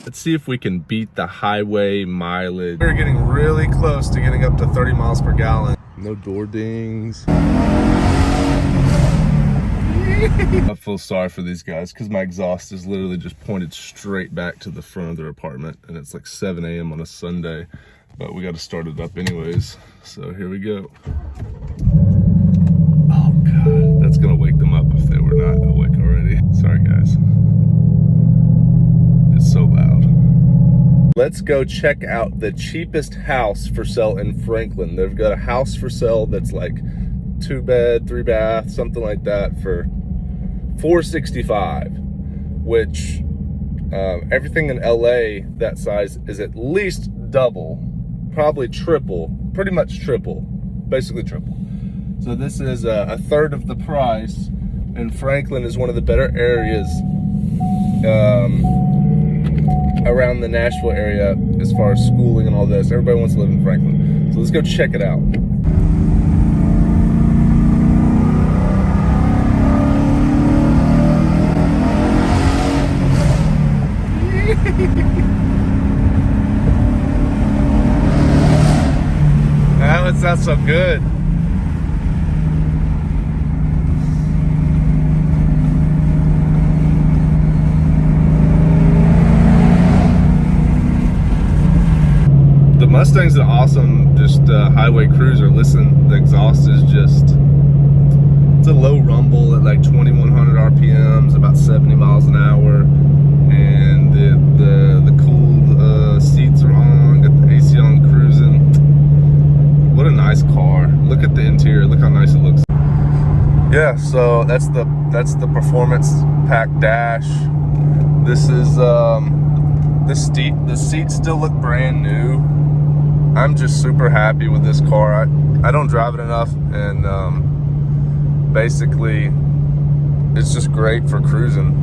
Let's see if we can beat the highway mileage. We're getting really close to getting up to 30 miles per gallon. No door dings. I feel sorry for these guys because my exhaust is literally just pointed straight back to the front of their apartment, and it's like 7 a.m. on a Sunday, but we got to start it up anyways. So here we go. Oh God, that's gonna wake them up if they were not awake already. Sorry guys. It's so loud. Let's go check out the cheapest house for sale in Franklin. They've got a house for sale that's like 2 bed, 3 bath, something like that for $465, which everything in LA that size is at least double, probably triple, pretty much triple, basically triple. So this is a third of the price, and Franklin is one of the better areas around the Nashville area as far as schooling and all this. Everybody wants to live in Franklin. So let's go check it out. Now it's not so good. The Mustang's an awesome just highway cruiser. Listen, the exhaust is just, it's a low rumble at like 2100 RPMs, about 70 miles an hour, and the cool seats are on, got the AC on, cruising. What a nice car. Look at the interior, look how nice it looks. Yeah, so that's the performance pack dash. This is the seats still look brand new. I'm just super happy with this car. I don't drive it enough, and basically it's just great for cruising.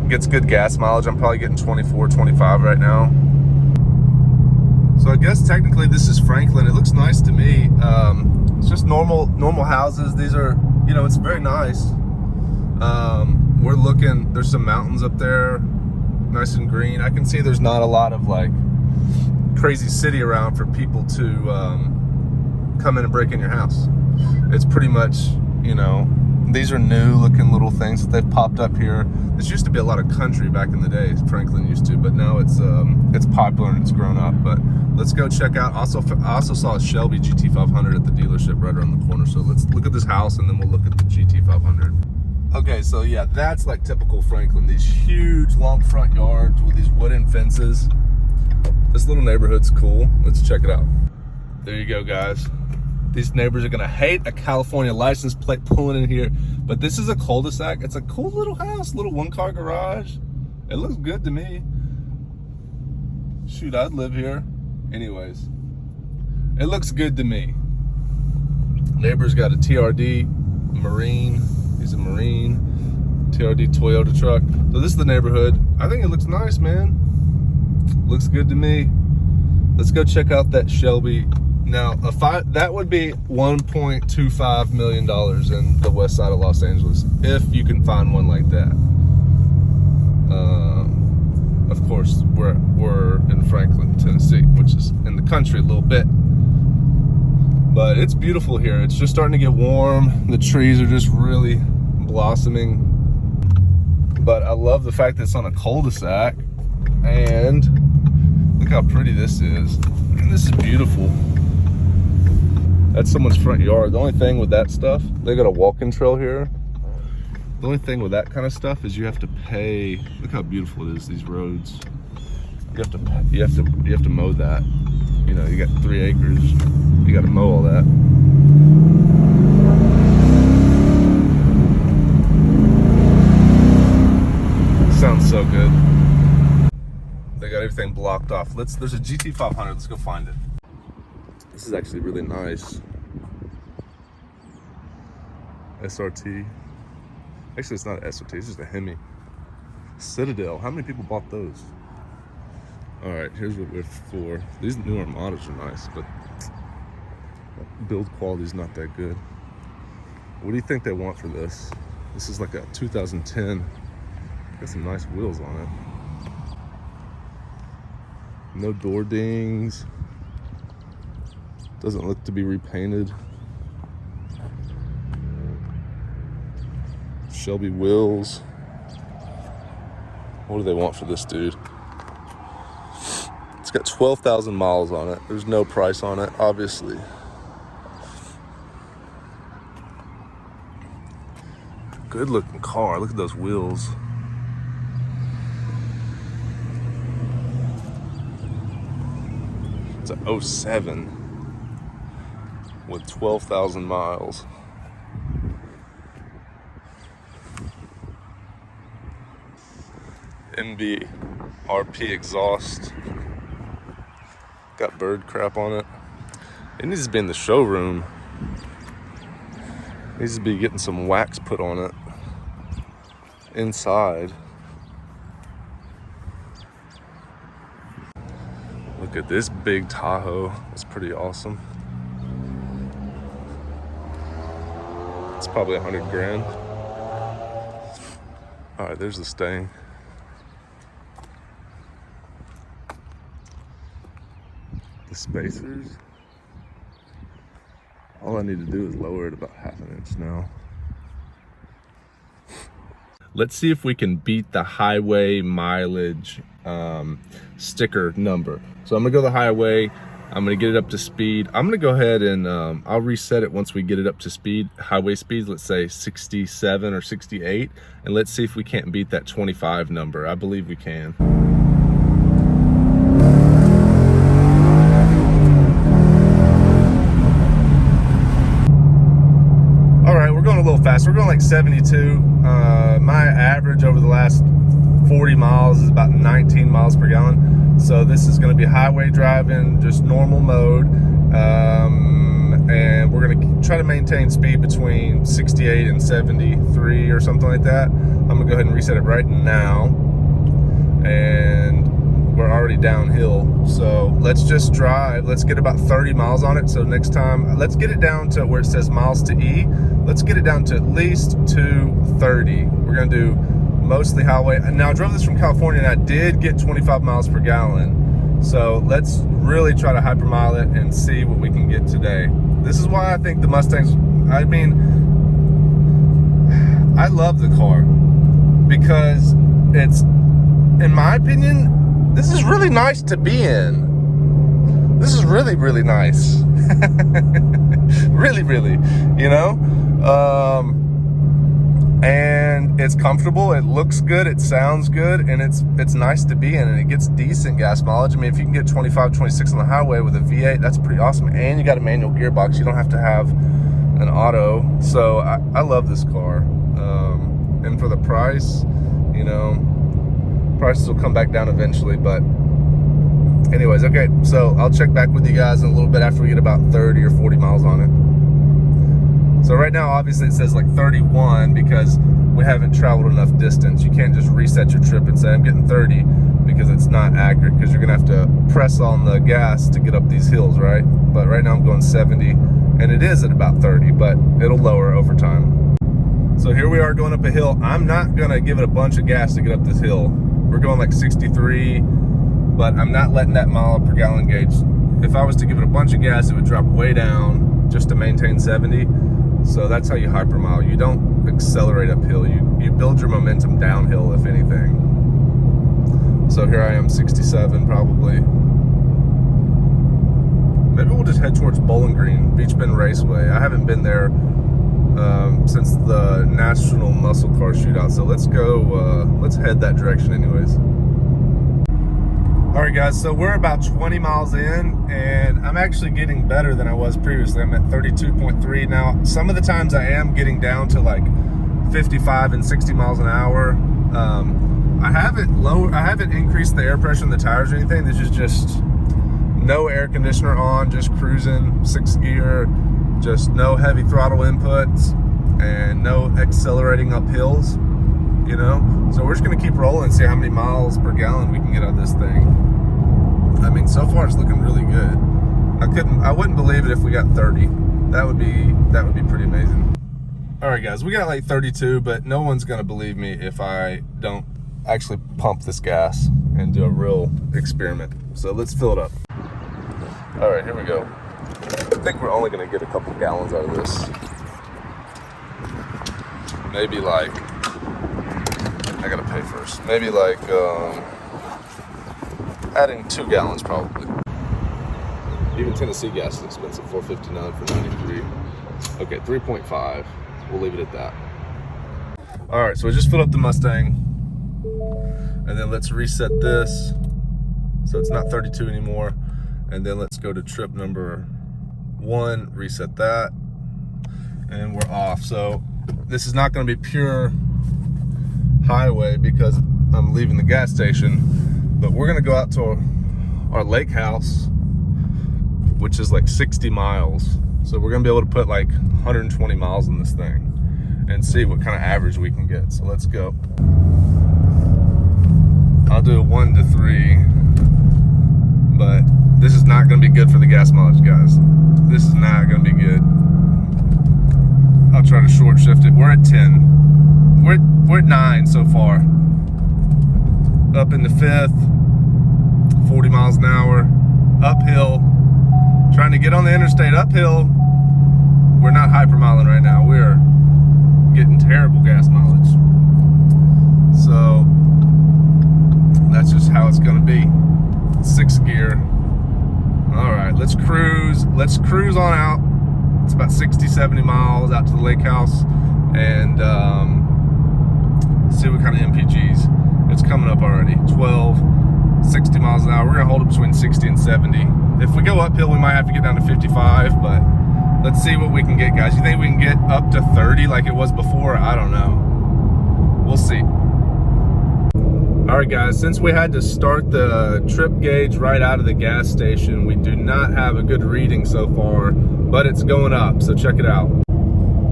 Gets good gas mileage. I'm probably getting 24, 25 right now. So I guess technically this is Franklin. It looks nice to me. It's just normal houses. These are, you know, it's very nice. We're looking, there's some mountains up there, nice and green. I can see there's not a lot of like crazy city around for people to come in and break in your house. It's pretty much, you know, these are new looking little things that they've popped up here. This used to be a lot of country back in the day, Franklin used to, but now it's popular and it's grown up. But let's go check out. I also saw a Shelby GT500 at the dealership right around the corner. So let's look at this house and then we'll look at the GT500. Okay, so yeah, that's like typical Franklin. These huge long front yards with these wooden fences. This little neighborhood's cool. Let's check it out. There you go, guys. These neighbors are gonna hate a California license plate pulling in here, but this is a cul-de-sac. It's a cool little house, little 1-car garage. It looks good to me. Shoot, I'd live here. Anyways, it looks good to me. Neighbor's got a TRD Marine. He's a Marine. TRD Toyota truck. So this is the neighborhood. I think it looks nice, man. Looks good to me. Let's go check out that Shelby. Now, that would be $1.25 million in the west side of Los Angeles, if you can find one like that. Of course, we're in Franklin, Tennessee, which is in the country a little bit. But it's beautiful here. It's just starting to get warm. The trees are just really blossoming. But I love the fact that it's on a cul-de-sac. And look how pretty this is. And this is beautiful. That's someone's front yard. The only thing with that stuff, they got a walking trail here. The only thing with that kind of stuff is you have to pay. Look how beautiful it is, these roads. You have to mow that. You know, you got 3 acres. You got to mow all that. Sounds so good. They got everything blocked off. There's a GT500. Let's go find it. This is actually really nice. SRT. Actually, it's not an SRT. It's just a Hemi. Citadel. How many people bought those? All right, here's what we're for. These newer models are nice, but build quality is not that good. What do you think they want for this? This is like a 2010 Got some nice wheels on it. No door dings. Doesn't look to be repainted. Shelby wheels. What do they want for this dude? It's got 12,000 miles on it. There's no price on it, obviously. Good looking car. Look at those wheels. It's a 07 with 12,000 miles. MB RP exhaust. Got bird crap on it. It needs to be in the showroom. It needs to be getting some wax put on it inside. Look at this big Tahoe. That's pretty awesome. It's probably 100 grand. All right, there's the Stang. The spacers. All I need to do is lower it about ½ an inch now. Let's see if we can beat the highway mileage sticker number. So I'm gonna go the highway. I'm gonna get it up to speed. I'm gonna go ahead and I'll reset it once we get it up to speed, highway speeds, let's say 67 or 68. And let's see if we can't beat that 25 number. I believe we can. All right, we're going a little fast. We're going like 72. My average over the last 40 miles is about 19 miles per gallon. So this is going to be highway driving, just normal mode. And we're going to try to maintain speed between 68 and 73 or something like that. I'm going to go ahead and reset it right now. And we're already downhill. So let's just drive. Let's get about 30 miles on it. So next time, let's get it down to where it says miles to E. Let's get it down to at least 230. We're going to do mostly highway. Now, I drove this from California and I did get 25 miles per gallon. So let's really try to hypermile it and see what we can get today. This is why I think the Mustangs, I mean, I love the car because it's, in my opinion, this is really nice to be in. This is really, really nice. Really, really, you know? And it's comfortable, it looks good, it sounds good, and it's nice to be in, and it gets decent gas mileage. I mean, if you can get 25, 26 on the highway with a V8, that's pretty awesome. And you got a manual gearbox, you don't have to have an auto. So I love this car. And for the price, you know, prices will come back down eventually, but anyways, okay, so I'll check back with you guys in a little bit after we get about 30 or 40 miles on it. So right now, obviously, it says like 31 because we haven't traveled enough distance. You can't just reset your trip and say, I'm getting 30, because it's not accurate, because you're gonna have to press on the gas to get up these hills, right? But right now I'm going 70, and it is at about 30, but it'll lower over time. So here we are going up a hill. I'm not gonna give it a bunch of gas to get up this hill. We're going like 63, but I'm not letting that mile per gallon gauge. If I was to give it a bunch of gas, it would drop way down just to maintain 70. So that's how you hypermile. You don't accelerate uphill. You build your momentum downhill, if anything. So here I am, 67 probably. Maybe we'll just head towards Bowling Green, Beach Bend Raceway. I haven't been there since the National Muscle Car Shootout. So let's go, let's head that direction anyways. All right, guys, so we're about 20 miles in, and I'm actually getting better than I was previously. I'm at 32.3 now. Some of the times I am getting down to like 55 and 60 miles an hour. I haven't increased the air pressure in the tires or anything. This is just no air conditioner on, just cruising, 6 gear, just no heavy throttle inputs, and no accelerating up hills, you know? So we're just gonna keep rolling and see how many miles per gallon we can get out of this thing. I mean, so far it's looking really good. I wouldn't believe it if we got 30. That would be pretty amazing. All right, guys, we got like 32, but no one's gonna believe me if I don't actually pump this gas and do a real experiment. So let's fill it up. All right, here we go. I think we're only gonna get a couple gallons out of this. Maybe like, I gotta pay first. Maybe like adding 2 gallons probably. Even Tennessee gas is expensive, $4.59 for 93. Okay, 3.5. We'll leave it at that. All right, so we just filled up the Mustang, and then let's reset this so it's not 32 anymore. And then let's go to trip number 1, reset that, and we're off. So this is not going to be pure highway because I'm leaving the gas station, but we're going to go out to our lake house, which is like 60 miles. So we're going to be able to put like 120 miles in this thing and see what kind of average we can get. So let's go. I'll do a 1 to 3, but this is not going to be good for the gas mileage, guys. This is not going to be good. I'll try to short shift it. We're at 10. We're at 9 so far. Up in the 5th, 40 miles an hour, uphill. Trying to get on the interstate uphill. We're not hypermiling right now. We're getting terrible gas mileage. So that's just how it's going to be. 6th gear. All right, let's cruise. Let's cruise on out. It's about 60, 70 miles out to the lake house, and see what kind of MPGs. It's coming up already. 12, 60 miles an hour. We're gonna hold it between 60 and 70. If we go uphill, we might have to get down to 55, but let's see what we can get, guys. You think we can get up to 30 like it was before? I don't know. We'll see. All right, guys, since we had to start the trip gauge right out of the gas station, we do not have a good reading so far, but it's going up, so check it out.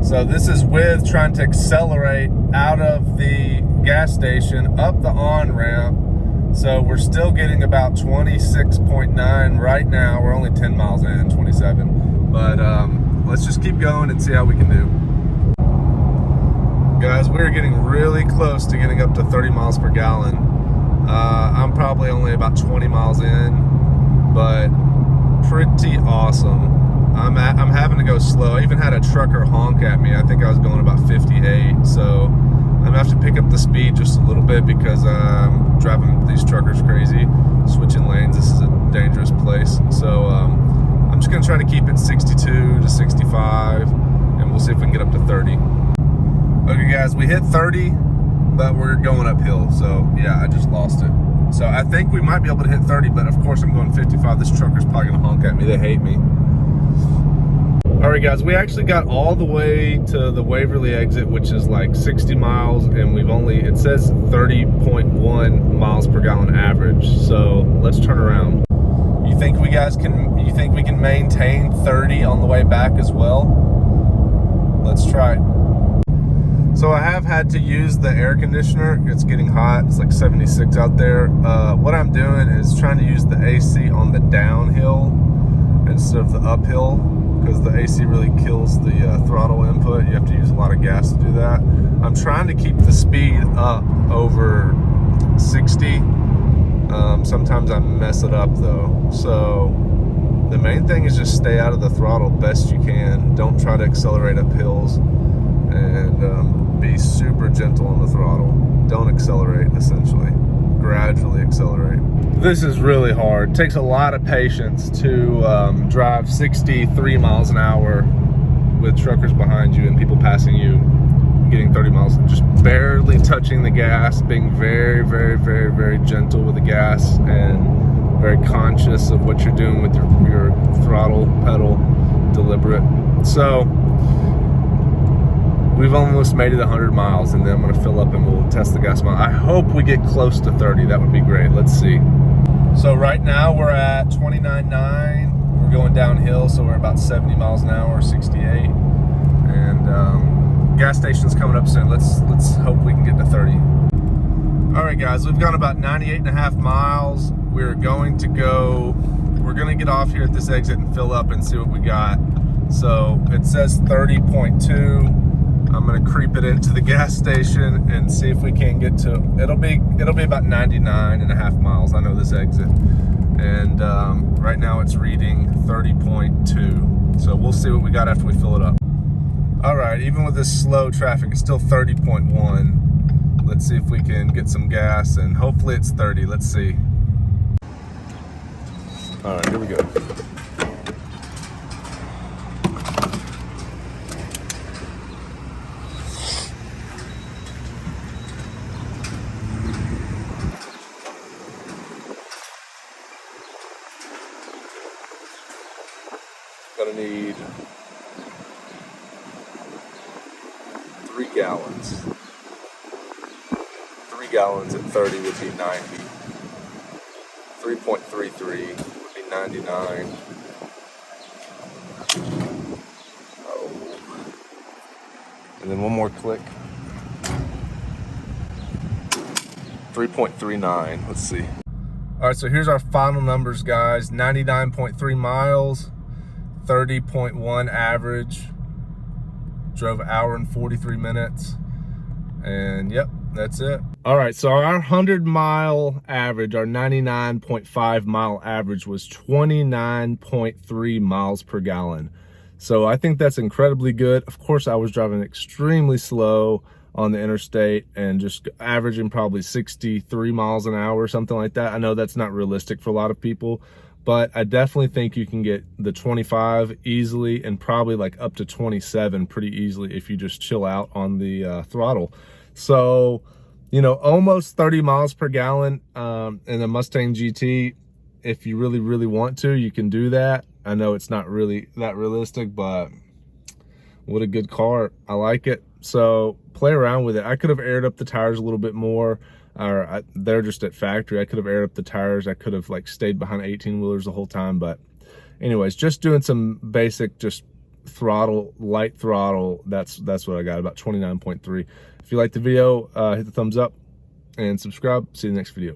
So this is with trying to accelerate out of the gas station up the on-ramp. So we're still getting about 26.9 right now. We're only 10 miles in, 27. But let's just keep going and see how we can do. Guys, we're getting really close to getting up to 30 miles per gallon. I'm probably only about 20 miles in, but pretty awesome. I'm having to go slow. I even had a trucker honk at me. I think I was going about 58, so I'm gonna have to pick up the speed just a little bit because I'm driving these truckers crazy, switching lanes. This is a dangerous place. So I'm just gonna try to keep it 62 to 65, and we'll see if we can get up to 30. Okay, guys, we hit 30, but we're going uphill. So yeah, I just lost it. So I think we might be able to hit 30, but of course I'm going 55. This trucker's probably gonna honk at me. They hate me. All right, guys, we actually got all the way to the Waverly exit, which is like 60 miles, and it says 30.1 miles per gallon average. So let's turn around. You think we can maintain 30 on the way back as well? Let's try. So I have had to use the air conditioner. It's getting hot. It's like 76 out there. What I'm doing is trying to use the AC on the downhill instead of the uphill, because the AC really kills the throttle input. You have to use a lot of gas to do that. I'm trying to keep the speed up over 60. Sometimes I mess it up though. So the main thing is just stay out of the throttle best you can. Don't try to accelerate up hills, and be super gentle on the throttle. Don't accelerate, essentially. Gradually accelerate. This is really hard. It takes a lot of patience to drive 63 miles an hour with truckers behind you and people passing you, getting 30 miles, just barely touching the gas, being very, very, very, very gentle with the gas and very conscious of what you're doing with your throttle pedal, deliberate. So we've almost made it 100 miles, and then I'm gonna fill up and we'll test the gas mile. I hope we get close to 30. That would be great. Let's see. So right now we're at 29.9. We're going downhill, so we're about 70 miles an hour, 68. And gas station's coming up soon. Let's hope we can get to 30. All right, guys, we've gone about 98.5 miles. We're gonna get off here at this exit and fill up and see what we got. So it says 30.2. I'm gonna creep it into the gas station and see if we can get to, it'll be about 99.5 miles. I know this exit. And right now it's reading 30.2. So we'll see what we got after we fill it up. All right, even with this slow traffic, it's still 30.1. Let's see if we can get some gas, and hopefully it's 30. Let's see. All right, here we go. Gonna need 3 gallons. 3 gallons at 30 would be 90. 3.33 would be 99. Oh. And then one more click. 3.39. Let's see. All right, so here's our final numbers, guys. 99.3 miles. 30.1 average, drove an hour and 43 minutes, and yep, that's it. All right, so our 100-mile average, our 99.5 mile average was 29.3 miles per gallon. So I think that's incredibly good. Of course, I was driving extremely slow on the interstate and just averaging probably 63 miles an hour or something like that. I know that's not realistic for a lot of people, but I definitely think you can get the 25 easily, and probably like up to 27 pretty easily if you just chill out on the throttle. So, you know, almost 30 miles per gallon in the Mustang GT. If you really, really want to, you can do that. I know it's not really that realistic, but what a good car. I like it. So play around with it. I could have aired up the tires a little bit more. They're just at factory. I could have aired up the tires. I could have like stayed behind 18-wheelers the whole time. But anyways, just doing some basic, just throttle, light throttle. That's what I got, about 29.3. If you like the video, hit the thumbs up and subscribe. See you in the next video.